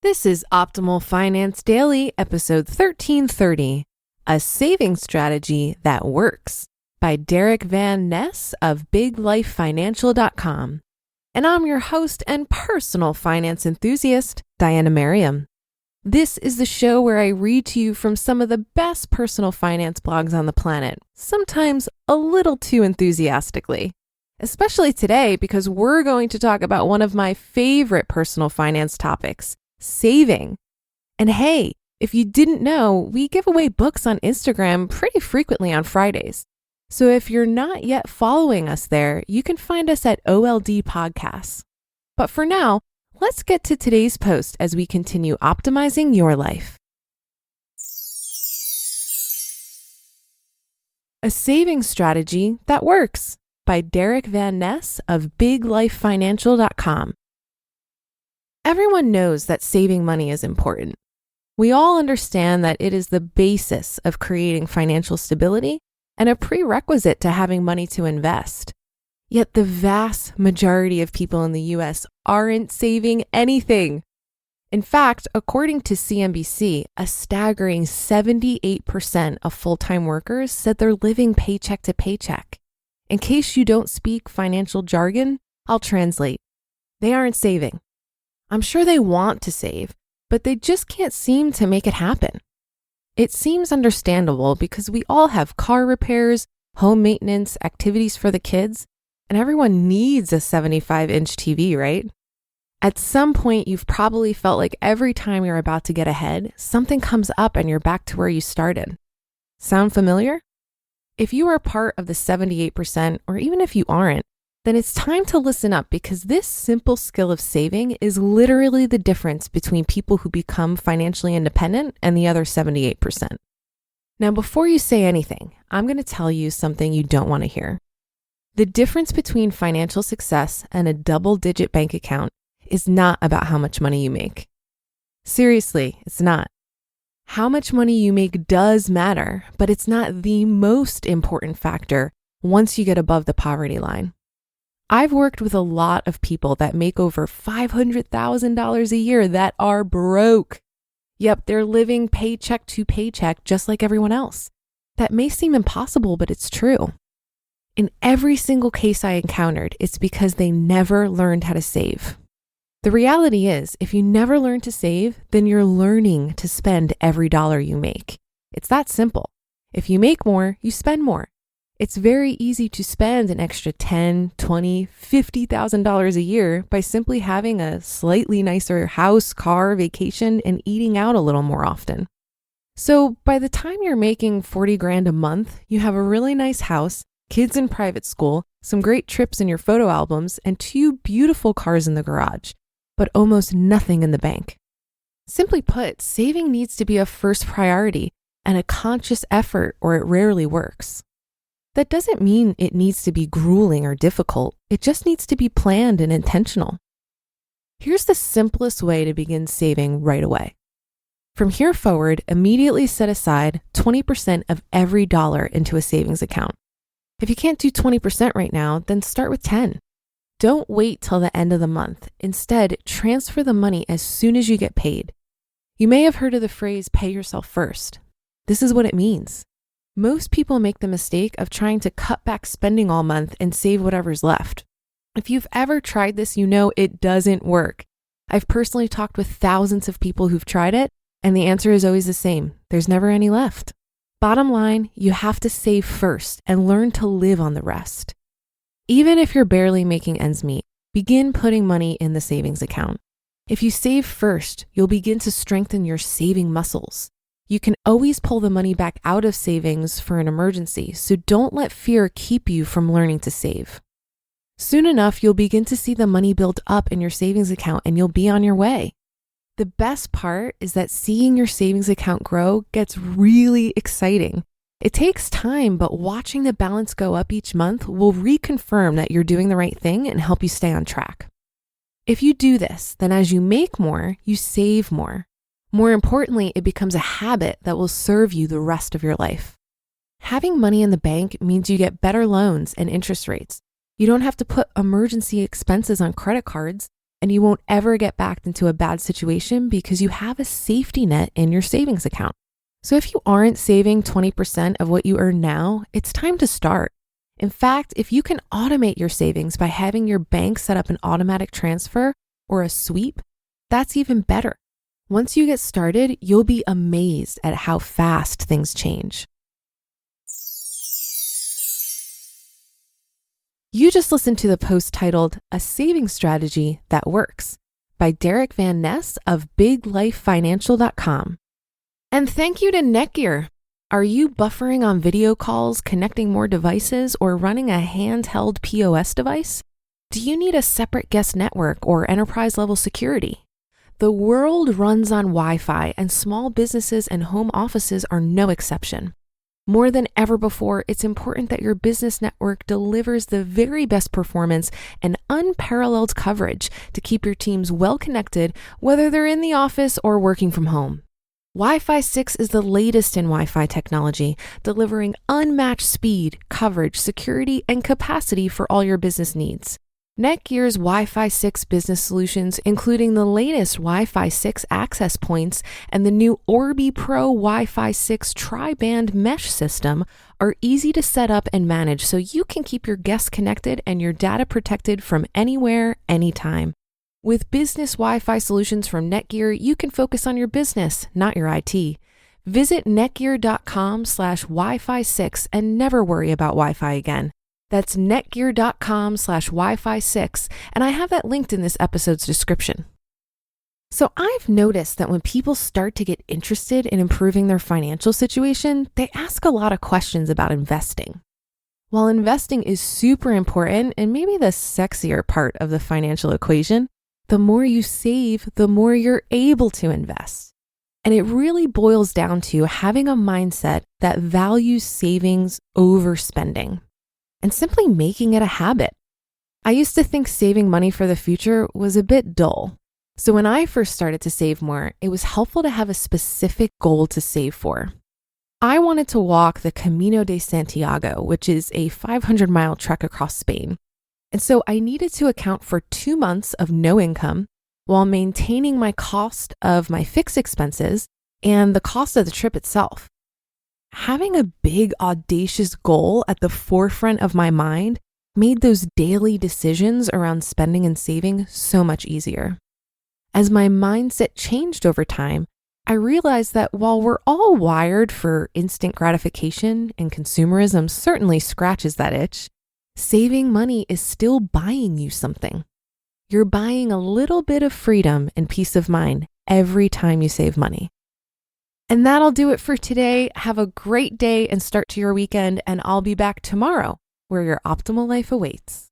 This is Optimal Finance Daily, episode 1330, A Saving Strategy That Works by Derick Van Ness of BigLifeFinancial.com. And I'm your host and personal finance enthusiast, Diana Merriam. This is the show where I read to you from some of the best personal finance blogs on the planet, sometimes a little too enthusiastically. Especially today, because we're going to talk about one of my favorite personal finance topics, saving. And hey, if you didn't know, we give away books on Instagram pretty frequently on Fridays. So if you're not yet following us there, you can find us at OLD Podcasts. But for now, let's get to today's post as we continue optimizing your life. A Saving Strategy That Works by Derick Van Ness of BigLifeFinancial.com. Everyone knows that saving money is important. We all understand that it is the basis of creating financial stability and a prerequisite to having money to invest. Yet the vast majority of people in the US aren't saving anything. In fact, according to CNBC, a staggering 78% of full-time workers said they're living paycheck to paycheck. In case you don't speak financial jargon, I'll translate. They aren't saving. I'm sure they want to save, but they just can't seem to make it happen. It seems understandable because we all have car repairs, home maintenance, activities for the kids, and everyone needs a 75-inch TV, right? At some point, you've probably felt like every time you're about to get ahead, something comes up and you're back to where you started. Sound familiar? If you are part of the 78%, or even if you aren't, then it's time to listen up because this simple skill of saving is literally the difference between people who become financially independent and the other 78%. Now, before you say anything, I'm going to tell you something you don't want to hear. The difference between financial success and a double-digit bank account is not about how much money you make. Seriously, it's not. How much money you make does matter, but it's not the most important factor once you get above the poverty line. I've worked with a lot of people that make over $500,000 a year that are broke. Yep, they're living paycheck to paycheck just like everyone else. That may seem impossible, but it's true. In every single case I encountered, it's because they never learned how to save. The reality is, if you never learn to save, then you're learning to spend every dollar you make. It's that simple. If you make more, you spend more. It's very easy to spend an extra $10,000, $20,000, $50,000 a year by simply having a slightly nicer house, car, vacation, and eating out a little more often. So by the time you're making $40,000 a month, you have a really nice house, kids in private school, some great trips in your photo albums, and 2 beautiful cars in the garage, but almost nothing in the bank. Simply put, saving needs to be a first priority and a conscious effort, or it rarely works. That doesn't mean it needs to be grueling or difficult. It just needs to be planned and intentional. Here's the simplest way to begin saving right away. From here forward, immediately set aside 20% of every dollar into a savings account. If you can't do 20% right now, then start with 10. Don't wait till the end of the month. Instead, transfer the money as soon as you get paid. You may have heard of the phrase, pay yourself first. This is what it means. Most people make the mistake of trying to cut back spending all month and save whatever's left. If you've ever tried this, you know it doesn't work. I've personally talked with thousands of people who've tried it, and the answer is always the same. There's never any left. Bottom line, you have to save first and learn to live on the rest. Even if you're barely making ends meet, begin putting money in the savings account. If you save first, you'll begin to strengthen your saving muscles. You can always pull the money back out of savings for an emergency, so don't let fear keep you from learning to save. Soon enough, you'll begin to see the money build up in your savings account and you'll be on your way. The best part is that seeing your savings account grow gets really exciting. It takes time, but watching the balance go up each month will reconfirm that you're doing the right thing and help you stay on track. If you do this, then as you make more, you save more. More importantly, it becomes a habit that will serve you the rest of your life. Having money in the bank means you get better loans and interest rates. You don't have to put emergency expenses on credit cards, and you won't ever get backed into a bad situation because you have a safety net in your savings account. So if you aren't saving 20% of what you earn now, it's time to start. In fact, if you can automate your savings by having your bank set up an automatic transfer or a sweep, that's even better. Once you get started, you'll be amazed at how fast things change. You just listened to the post titled A Saving Strategy That Works by Derick Van Ness of biglifefinancial.com. And thank you to Netgear. Are you buffering on video calls, connecting more devices, or running a handheld POS device? Do you need a separate guest network or enterprise-level security? The world runs on Wi-Fi, and small businesses and home offices are no exception. More than ever before, it's important that your business network delivers the very best performance and unparalleled coverage to keep your teams well connected, whether they're in the office or working from home. Wi-Fi 6 is the latest in Wi-Fi technology, delivering unmatched speed, coverage, security, and capacity for all your business needs. Netgear's Wi-Fi 6 business solutions, including the latest Wi-Fi 6 access points and the new Orbi Pro Wi-Fi 6 tri-band mesh system, are easy to set up and manage so you can keep your guests connected and your data protected from anywhere, anytime. With business Wi-Fi solutions from Netgear, you can focus on your business, not your IT. Visit netgear.com/Wi-Fi6 and never worry about Wi-Fi again. That's netgear.com/Wi-Fi6, and I have that linked in this episode's description. So I've noticed that when people start to get interested in improving their financial situation, they ask a lot of questions about investing. While investing is super important and maybe the sexier part of the financial equation, the more you save, the more you're able to invest. And it really boils down to having a mindset that values savings over spending and simply making it a habit. I used to think saving money for the future was a bit dull. So when I first started to save more, it was helpful to have a specific goal to save for. I wanted to walk the Camino de Santiago, which is a 500-mile trek across Spain. And so I needed to account for 2 months of no income while maintaining my cost of my fixed expenses and the cost of the trip itself. Having a big, audacious goal at the forefront of my mind made those daily decisions around spending and saving so much easier. As my mindset changed over time, I realized that while we're all wired for instant gratification and consumerism certainly scratches that itch, saving money is still buying you something. You're buying a little bit of freedom and peace of mind every time you save money. And that'll do it for today. Have a great day and start to your weekend, and I'll be back tomorrow where your optimal life awaits.